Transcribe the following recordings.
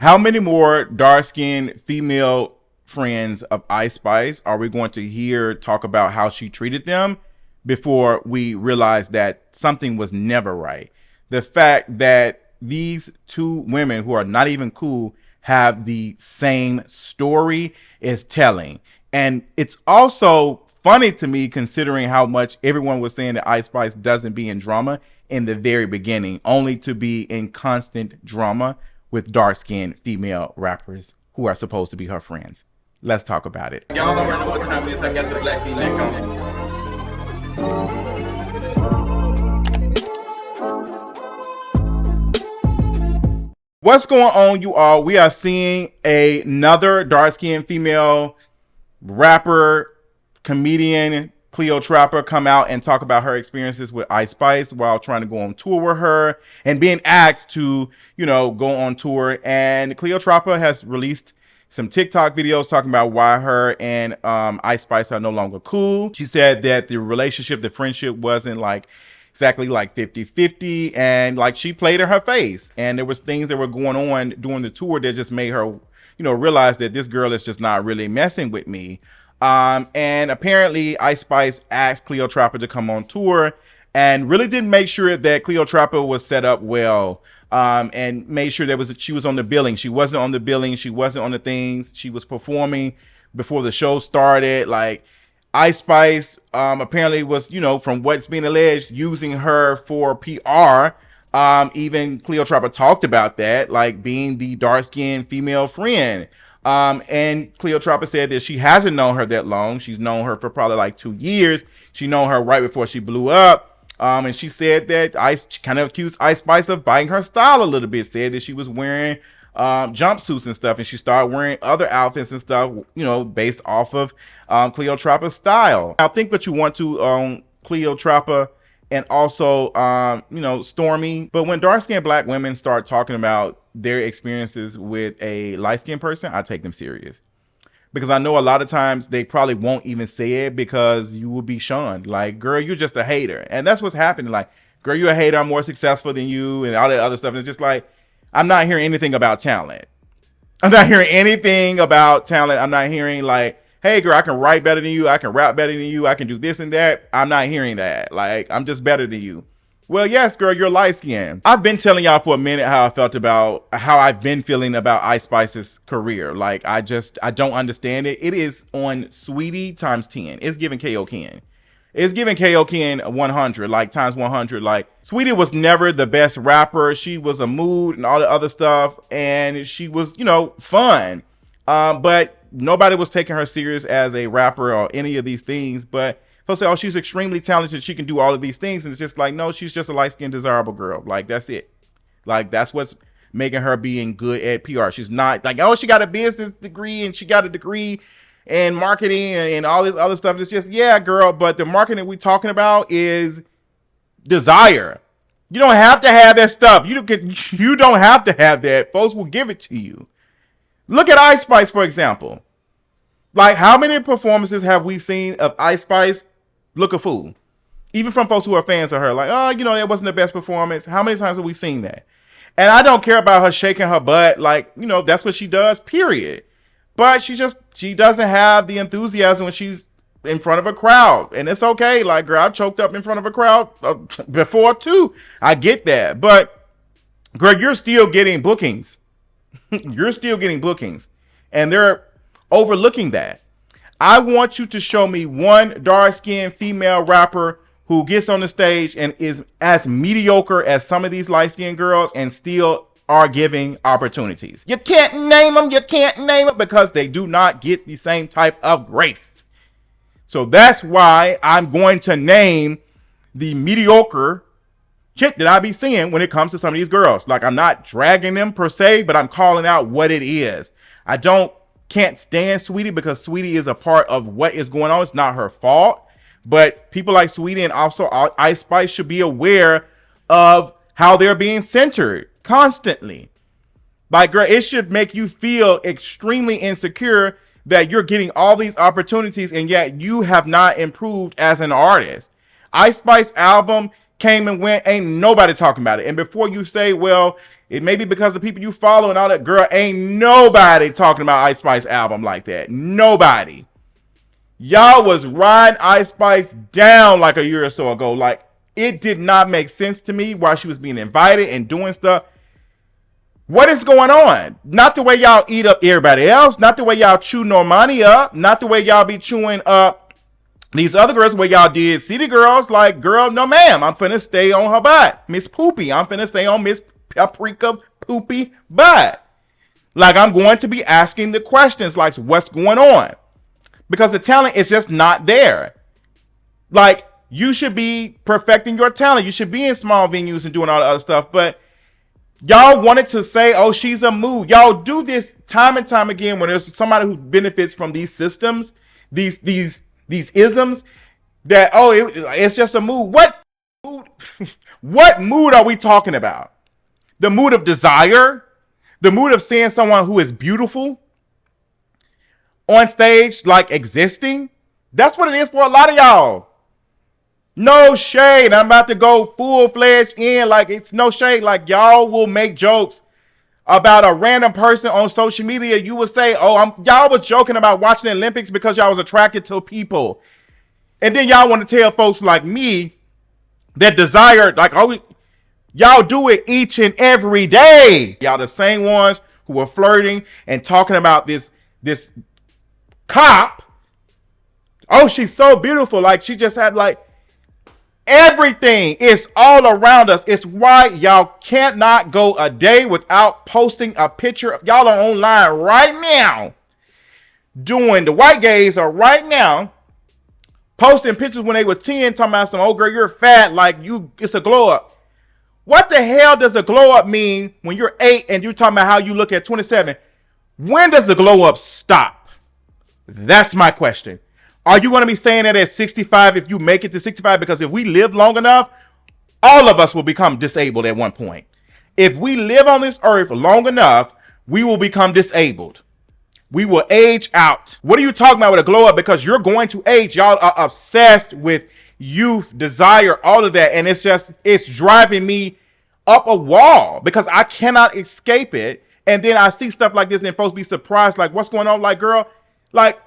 How many more dark-skinned female friends of Ice Spice are we going to hear talk about how she treated them before we realize that something was never right? The fact that these two women who are not even cool have the same story is telling. And it's also funny to me considering how much everyone was saying that Ice Spice doesn't be in drama in the very beginning, only to be in constant drama with dark-skinned female rappers who are supposed to be her friends. Let's talk about it. Y'all already know what time it is. I got the black V-neck on. What's going on, you all? We are seeing another dark-skinned female rapper, comedian, CleoTrapa, come out and talk about her experiences with Ice Spice while trying to go on tour with her and being asked to, go on tour. And CleoTrapa has released some TikTok videos talking about why her and Ice Spice are no longer cool. She said that the relationship, the friendship wasn't exactly 50-50, and she played in her face. And there was things that were going on during the tour that just made her, realize that this girl is just not really messing with me. And apparently Ice Spice asked CleoTrapa to come on tour and really didn't make sure that CleoTrapa was set up well, and made sure that she was on the billing. She wasn't on the billing. She wasn't on the things. She was performing before the show started. Ice Spice, apparently was, from what's being alleged, using her for PR. Even CleoTrapa talked about that, being the dark-skinned female friend. And CleoTrapa said that she hasn't known her that long. She's known her for probably 2 years. She known her right before she blew up. And she said that she kind of accused Ice Spice of biting her style a little bit. Said that she was wearing jumpsuits and stuff, and she started wearing other outfits and stuff, based off of CleoTrapa's style. Now, think what you want to on CleoTrapa and also Stormy, but when dark-skinned black women start talking about their experiences with a light-skinned person, I take them serious, because I know a lot of times they probably won't even say it because you will be shunned. Girl, you're just a hater. And that's what's happening. Girl, you're a hater, I'm more successful than you, and all that other stuff. And it's just I'm not hearing anything about talent. I'm not hearing anything about talent. I'm not hearing hey girl, I can write better than you, I can rap better than you, I can do this and that. I'm not hearing that. I'm just better than you. Well, yes, girl, you're light skinned. I've been telling y'all for a minute how I've been feeling about Ice Spice's career. I don't understand it. It is on Sweetie times 10. It's giving KO Ken. It's giving KO Ken 100, times 100. Sweetie was never the best rapper. She was a mood and all the other stuff. And she was, fun. But nobody was taking her serious as a rapper or any of these things. But they'll say, oh, she's extremely talented, she can do all of these things. And it's just no, she's just a light-skinned, desirable girl. That's it. That's what's making her being good at PR. She's not oh, she got a business degree and she got a degree in marketing and all this other stuff. It's just, yeah, girl, but the marketing we're talking about is desire. You don't have to have that stuff. You don't have to have that. Folks will give it to you. Look at Ice Spice, for example. How many performances have we seen of Ice Spice look a fool? Even from folks who are fans of her. Oh, that wasn't the best performance. How many times have we seen that? And I don't care about her shaking her butt. That's what she does, period. But she doesn't have the enthusiasm when she's in front of a crowd. And it's okay. Girl, I've choked up in front of a crowd before too. I get that. But girl, you're still getting bookings. You're still getting bookings. And they're overlooking that. I want you to show me one dark-skinned female rapper who gets on the stage and is as mediocre as some of these light-skinned girls and still are giving opportunities. You can't name them. You can't name them because they do not get the same type of grace. So that's why I'm going to name the mediocre chick that I be seeing when it comes to some of these girls. I'm not dragging them per se, but I'm calling out what it is. I can't stand Sweetie because Sweetie is a part of what is going on. It's not her fault, but people like Sweetie and also Ice Spice should be aware of how they're being centered constantly. Girl, it should make you feel extremely insecure that you're getting all these opportunities and yet you have not improved as an artist. Ice Spice album came and went, ain't nobody talking about it. And before you say, well, It may be because of people you follow and all that. Girl, ain't nobody talking about Ice Spice album like that. Nobody. Y'all was riding Ice Spice down like a year or so ago. Like, it did not make sense to me why she was being invited and doing stuff. What is going on? Not the way y'all eat up everybody else. Not the way y'all chew Normani up. Not the way y'all be chewing up these other girls, where y'all did City Girls. Like, girl, no ma'am, I'm finna stay on her butt. Miss Poopy, I'm finna stay on Miss Paprika Poopy butt. Like, I'm going to be asking the questions, like, what's going on? Because the talent is just not there. Like, you should be perfecting your talent. You should be in small venues and doing all the other stuff. But y'all wanted to say, oh, she's a mood. Y'all do this time and time again when there's somebody who benefits from these systems, these isms, that, oh, it's just a mood. What mood? What mood are we talking about? The mood of desire? The mood of seeing someone who is beautiful on stage, like existing? That's what it is for a lot of y'all. No shade. I'm about to go full-fledged in. Like, it's no shade. Like, y'all will make jokes about a random person on social media. You will say, oh, y'all was joking about watching the Olympics because y'all was attracted to people. And then y'all want to tell folks like me that desire, like, oh, y'all do it each and every day. Y'all the same ones who are flirting and talking about this cop. Oh, she's so beautiful. Like, she just had, like, everything is all around us. It's why y'all cannot go a day without posting a picture. Y'all are online right now doing, the white gays are right now posting pictures when they was 10, talking about some, oh girl, you're fat, like it's a glow up. What the hell does a glow up mean when you're 8 and you're talking about how you look at 27? When does the glow up stop? That's my question. Are you going to be saying that at 65 if you make it to 65? Because if we live long enough, all of us will become disabled at one point. If we live on this earth long enough, we will become disabled. We will age out. What are you talking about with a glow up? Because you're going to age. Y'all are obsessed with youth, desire, all of that. And it's driving me up a wall because I cannot escape it. And then I see stuff like this and then folks be surprised, like, what's going on? Like, girl, like,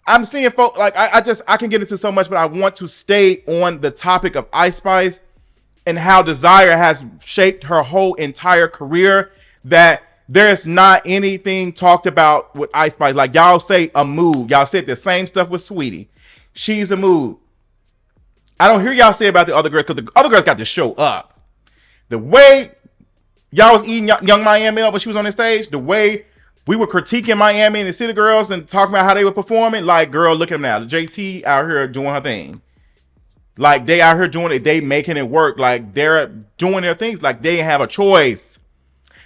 I'm seeing folks, like, I can get into so much, but I want to stay on the topic of Ice Spice and how desire has shaped her whole entire career, that there's not anything talked about with Ice Spice. Like, y'all say a mood. Y'all said the same stuff with Sweetie. She's a mood. I don't hear y'all say about the other girl, because the other girls got to show up. The way y'all was eating Young Miami up when she was on the stage, the way we were critiquing Miami and the City Girls and talking about how they were performing, like, girl, look at them now. The JT out here doing her thing. Like, they out here doing it. They making it work. Like, they're doing their things. Like, they have a choice.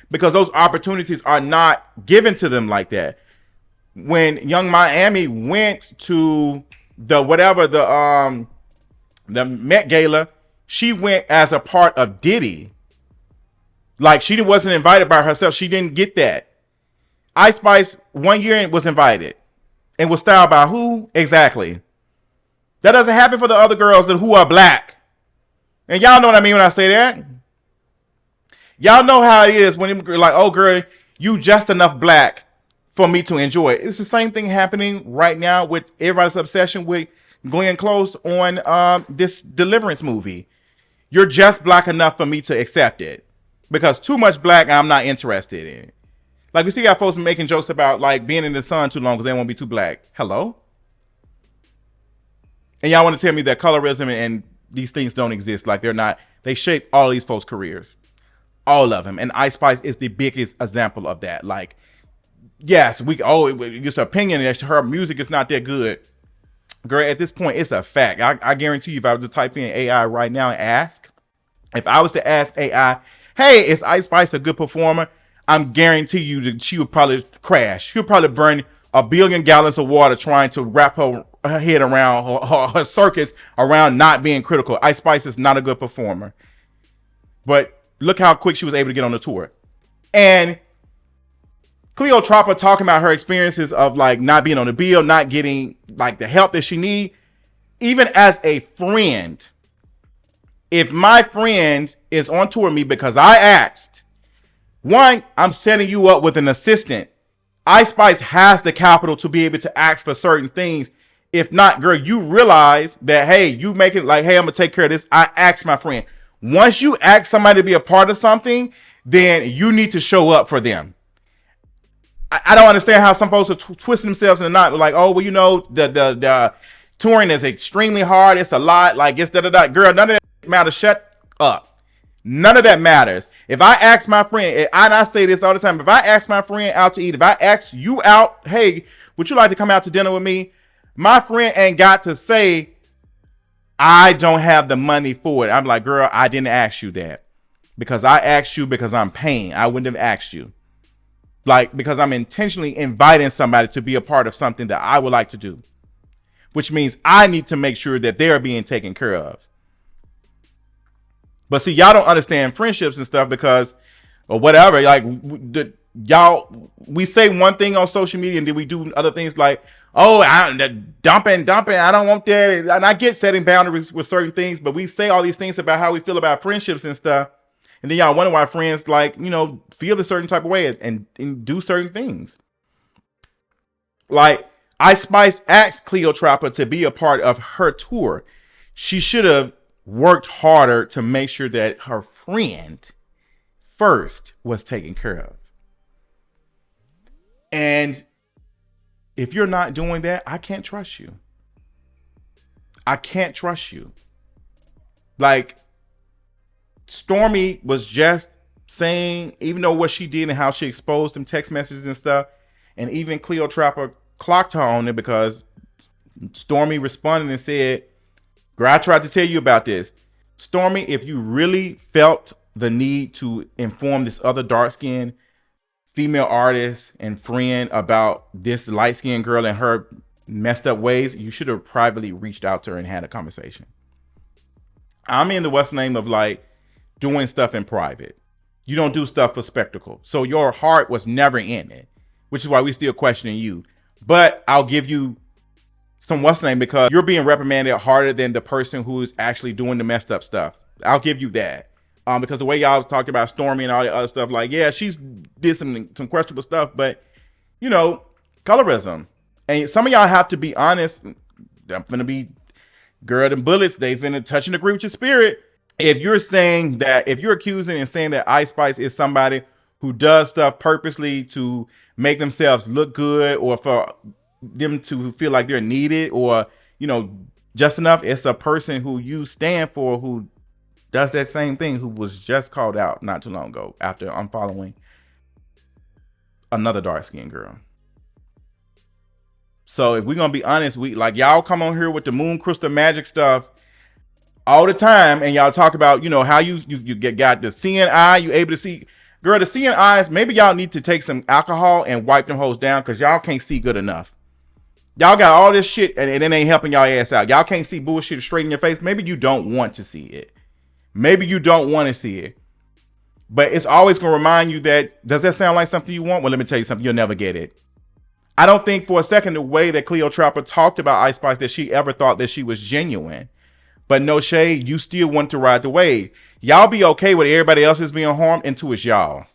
Because those opportunities are not given to them like that. When Young Miami went to the Met Gala, she went as a part of Diddy. Like, she wasn't invited by herself. She didn't get that. Ice Spice 1 year was invited and was styled by who? Exactly. That doesn't happen for the other girls who are black. And y'all know what I mean when I say that. Y'all know how it is when you're like, oh girl, you just enough black for me to enjoy it. It's the same thing happening right now with everybody's obsession with Glenn Close on this Deliverance movie. You're just black enough for me to accept it. Because too much black, I'm not interested in. Like, we see got folks making jokes about, like, being in the sun too long because they won't be too black. Hello? And y'all want to tell me that colorism and these things don't exist. Like, they're not. They shape all these folks' careers. All of them. And Ice Spice is the biggest example of that. Like, yes, it's an opinion that her music is not that good. Girl, at this point, it's a fact. I guarantee you, if I was to type in AI right now and ask, if I was to ask AI, hey, is Ice Spice a good performer? I'm guarantee you that she would probably crash. She'll probably burn 1 billion gallons of water trying to wrap her head around her circus around not being critical. Ice Spice is not a good performer. But look how quick she was able to get on the tour. And CleoTrapa talking about her experiences of, like, not being on the bill, not getting, like, the help that she need. Even as a friend, if my friend is on tour with me because I asked, One, I'm setting you up with an assistant. Ice Spice has the capital to be able to ask for certain things. If not, girl, you realize that, hey, you make it like, hey, I'm going to take care of this. I asked my friend. Once you ask somebody to be a part of something, then you need to show up for them. I don't understand how some folks are twisting themselves in the knot. Like, oh, well, you know, the touring is extremely hard. It's a lot. Like, it's da-da-da. Girl, none of that matters. Shut up. None of that matters. If I ask my friend, and I say this all the time, if I ask my friend out to eat, if I ask you out, hey, would you like to come out to dinner with me? My friend ain't got to say, I don't have the money for it. I'm like, girl, I didn't ask you that. Because I asked you because I'm paying. I wouldn't have asked you. Like, because I'm intentionally inviting somebody to be a part of something that I would like to do. Which means I need to make sure that they're being taken care of. But see, y'all don't understand friendships and stuff because, or whatever, like, we say one thing on social media and then we do other things like, oh, dumping, I don't want that. And I get setting boundaries with certain things, but we say all these things about how we feel about friendships and stuff. And then y'all wonder why friends, like, you know, feel a certain type of way and do certain things. Like, Ice Spice asked CleoTrapa to be a part of her tour. She should have worked harder to make sure that her friend first was taken care of. And if you're not doing that, I can't trust you. I can't trust you. Like, Stormy was just saying, even though what she did and how she exposed them text messages and stuff, and even CleoTrapa clocked her on it because Stormy responded and said, girl, I tried to tell you about this. Stormy, if you really felt the need to inform this other dark-skinned female artist and friend about this light-skinned girl and her messed up ways, you should have privately reached out to her and had a conversation. I'm in the what's name of like doing stuff in private. You don't do stuff for spectacle. So your heart was never in it, which is why we still questioning you. But I'll give you some what's name because you're being reprimanded harder than the person who's actually doing the messed up stuff. I'll give you that. Because the way y'all talked about Stormy and all the other stuff, like, yeah, she's did some questionable stuff, but you know, colorism. And some of y'all have to be honest. I'm gonna be girl and bullets. They finna touch and agree with your spirit. If you're saying that, if you're accusing and saying that Ice Spice is somebody who does stuff purposely to make themselves look good or for them to feel like they're needed or, you know, just enough, it's a person who you stand for who does that same thing, who was just called out not too long ago after unfollowing another dark-skinned girl. So if we're gonna be honest, we like y'all come on here with the moon crystal magic stuff all the time, and y'all talk about, you know, how you got the seeing eye, you able to see. Girl, the seeing eyes, maybe y'all need to take some alcohol and wipe them hoes down because y'all can't see good enough. Y'all got all this shit and it ain't helping y'all ass out. Y'all can't see bullshit straight in your face. Maybe you don't want to see it. Maybe you don't want to see it. But it's always going to remind you that, does that sound like something you want? Well, let me tell you something. You'll never get it. I don't think for a second the way that CleoTrapa talked about Ice Spice that she ever thought that she was genuine. But no shade, you still want to ride the wave. Y'all be okay with everybody else is being harmed until it's y'all.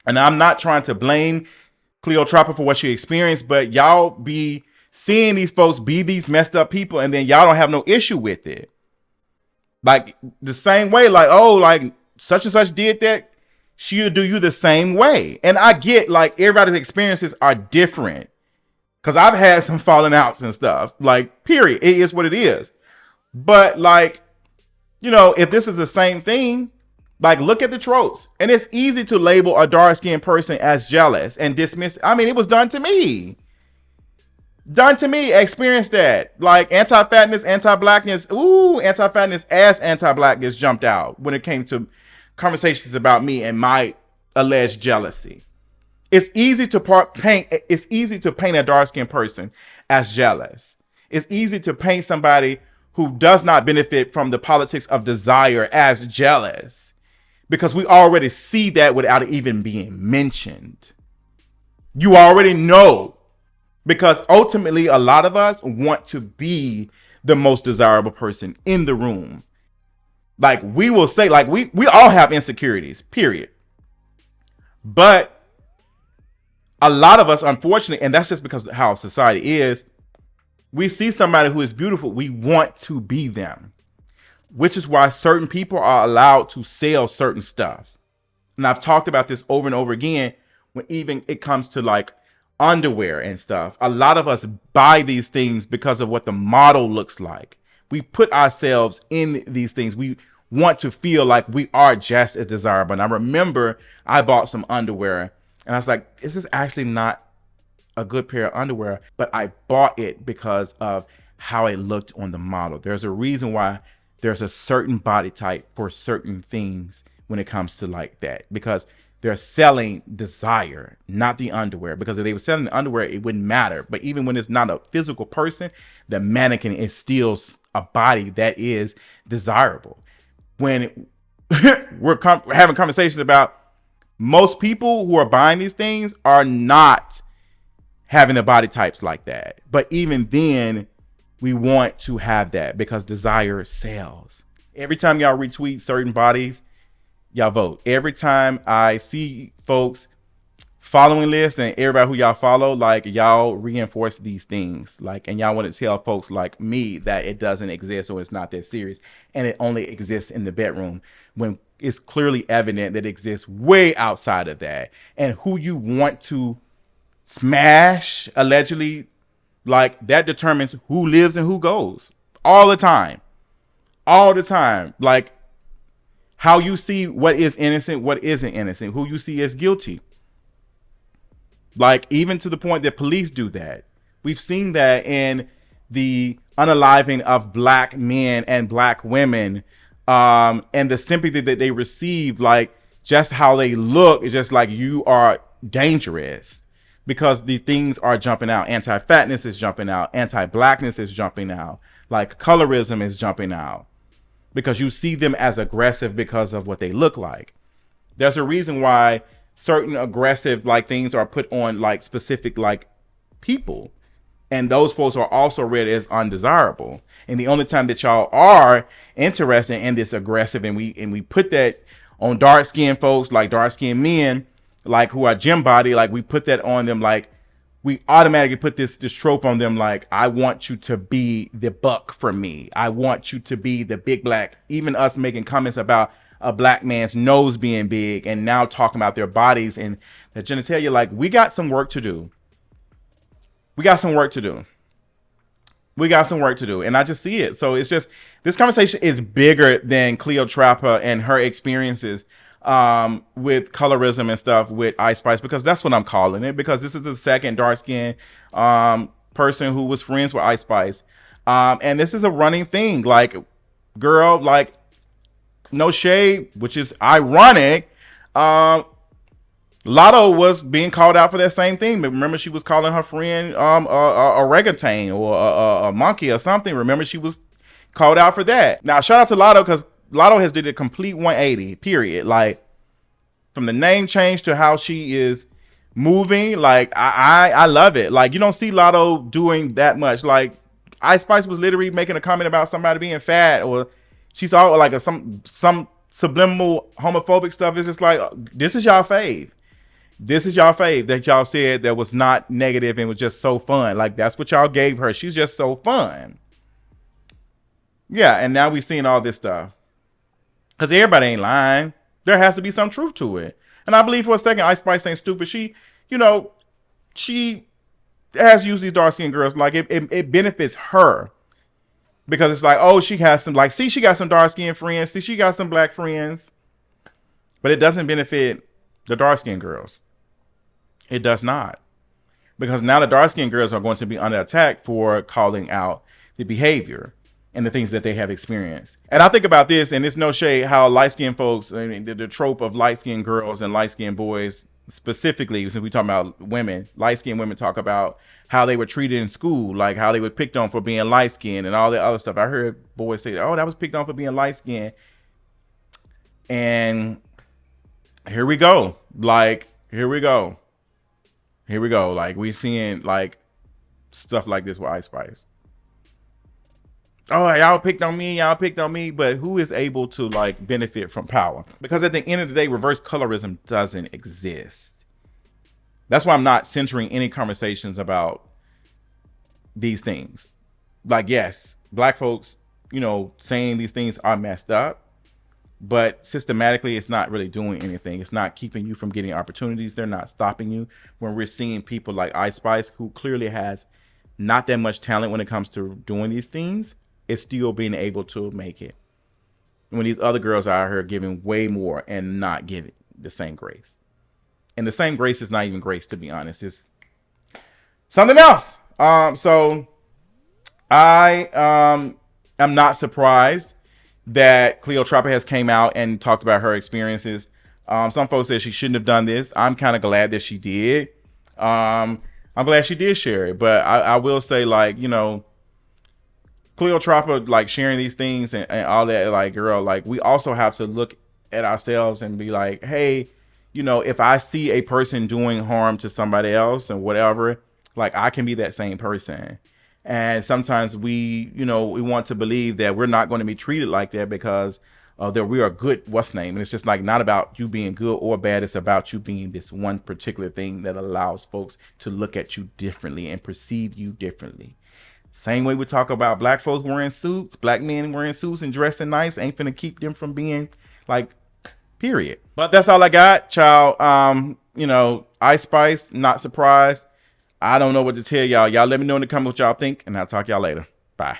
And I'm not trying to blame CleoTrapa for what she experienced, but y'all be seeing these folks be these messed up people and then y'all don't have no issue with it. Like the same way, like, oh, like such and such did that, she'll do you the same way. And I get like everybody's experiences are different because I've had some falling outs and stuff, like, period. It is what it is. But like, you know, if this is the same thing, like, look at the tropes. And it's easy to label a dark-skinned person as jealous and dismiss. I mean, it was done to me. Done to me. Experienced that. Like, anti-fatness, anti-blackness. Ooh, anti-fatness as anti-blackness jumped out when it came to conversations about me and my alleged jealousy. It's easy to paint a dark-skinned person as jealous. It's easy to paint somebody who does not benefit from the politics of desire as jealous, because we already see that without it even being mentioned. You already know, because ultimately a lot of us want to be the most desirable person in the room. Like we will say, like we all have insecurities, period. But a lot of us, unfortunately, and that's just because of how society is, we see somebody who is beautiful, we want to be them, which is why certain people are allowed to sell certain stuff. And I've talked about this over and over again when even it comes to like underwear and stuff. A lot of us buy these things because of what the model looks like. We put ourselves in these things. We want to feel like we are just as desirable. And I remember I bought some underwear and I was like, this is actually not a good pair of underwear, but I bought it because of how it looked on the model. There's a reason why there's a certain body type for certain things when it comes to like that, because they're selling desire, not the underwear. Because if they were selling the underwear, it wouldn't matter. But even when it's not a physical person, the mannequin is still a body that is desirable. When we're having conversations about most people who are buying these things are not having the body types like that. But even then, we want to have that because desire sells. Every time y'all retweet certain bodies, y'all vote. Every time I see folks following lists and everybody who y'all follow, like y'all reinforce these things, like, and y'all want to tell folks like me that it doesn't exist or it's not that serious and it only exists in the bedroom when it's clearly evident that it exists way outside of that. And who you want to smash allegedly, like that determines who lives and who goes all the time. Like how you see what is innocent, what isn't innocent, who you see as guilty. Like even to the point that police do that. We've seen that in the unaliving of black men and black women, and the sympathy that they receive, like just how they look is just like you are dangerous because the things are jumping out. Anti-fatness is jumping out. Anti-blackness is jumping out. Like colorism is jumping out because you see them as aggressive because of what they look like. There's a reason why certain aggressive like things are put on like specific like people, and those folks are also read as undesirable. And the only time that y'all are interested in this aggressive, and we put that on dark skinned folks, like dark skinned men, like who are gym body, like we put that on them, like we automatically put this trope on them, like I want you to be the buck for me. I want you to be the big black. Even us making comments about a black man's nose being big and now talking about their bodies and the genitalia, like we got some work to do. We got some work to do. And I just see it. So it's just, this conversation is bigger than CleoTrapa and her experiences with colorism and stuff with Ice Spice, because that's what I'm calling it, because this is the second dark skinned person who was friends with Ice Spice. And this is a running thing. Like, girl, like, no shade, which is ironic. Lotto was being called out for that same thing. Remember, she was calling her friend a orangutan or a monkey or something. Remember, she was called out for that. Now, shout out to Lotto, because Lotto has did a complete 180, period. Like, from the name change to how she is moving, like, I love it. Like, you don't see Lotto doing that much. Like, Ice Spice was literally making a comment about somebody being fat, or she's all like some subliminal homophobic stuff. It's just like, this is y'all fave. This is y'all fave that y'all said that was not negative and was just so fun. Like, that's what y'all gave her. She's just so fun. Yeah, and now we're seeing all this stuff. Because everybody ain't lying. There has to be some truth to it. And I believe for a second, Ice Spice ain't stupid. She, you know, she has used these dark-skinned girls. Like, it benefits her. Because it's like, oh, she has some, like, see, she got some dark-skinned friends. See, she got some black friends. But it doesn't benefit the dark-skinned girls. It does not. Because now the dark-skinned girls are going to be under attack for calling out the behavior and the things that they have experienced. And I think about this, and it's no shade how light-skinned folks, I mean, the trope of light-skinned girls and light-skinned boys, specifically, since we talk about women, light-skinned women talk about how they were treated in school, like how they were picked on for being light-skinned and all the other stuff. I heard boys say, oh, that was picked on for being light-skinned. And here we go. Like, here we go. Like, we're seeing, like, stuff like this with Ice Spice. oh, y'all picked on me, but who is able to like benefit from power? Because at the end of the day, reverse colorism doesn't exist. That's why I'm not centering any conversations about these things. Like, yes, black folks, saying these things are messed up, but systematically it's not really doing anything. It's not keeping you from getting opportunities. They're not stopping you. When we're seeing people like Ice Spice, who clearly has not that much talent when it comes to doing these things, is still being able to make it. When these other girls are out here giving way more and not giving the same grace. And the same grace is not even grace, to be honest. It's something else. So I am not surprised that CleoTrapa has came out and talked about her experiences. Some folks said she shouldn't have done this. I'm kind of glad that she did. I'm glad she did share it. But I will say, like, CleoTrapa, like, sharing these things and all that, like, girl, like, we also have to look at ourselves and be like, hey, if I see a person doing harm to somebody else and whatever, like, I can be that same person. And sometimes we want to believe that we're not going to be treated like that because that we are good, and it's just like not about you being good or bad. It's about you being this one particular thing that allows folks to look at you differently and perceive you differently. Same way we talk about black folks wearing suits, black men wearing suits and dressing nice ain't finna keep them from being like, period. But that's all I got, child. Ice Spice, not surprised. I don't know what to tell y'all. Y'all let me know in the comments what y'all think, and I'll talk y'all later. Bye.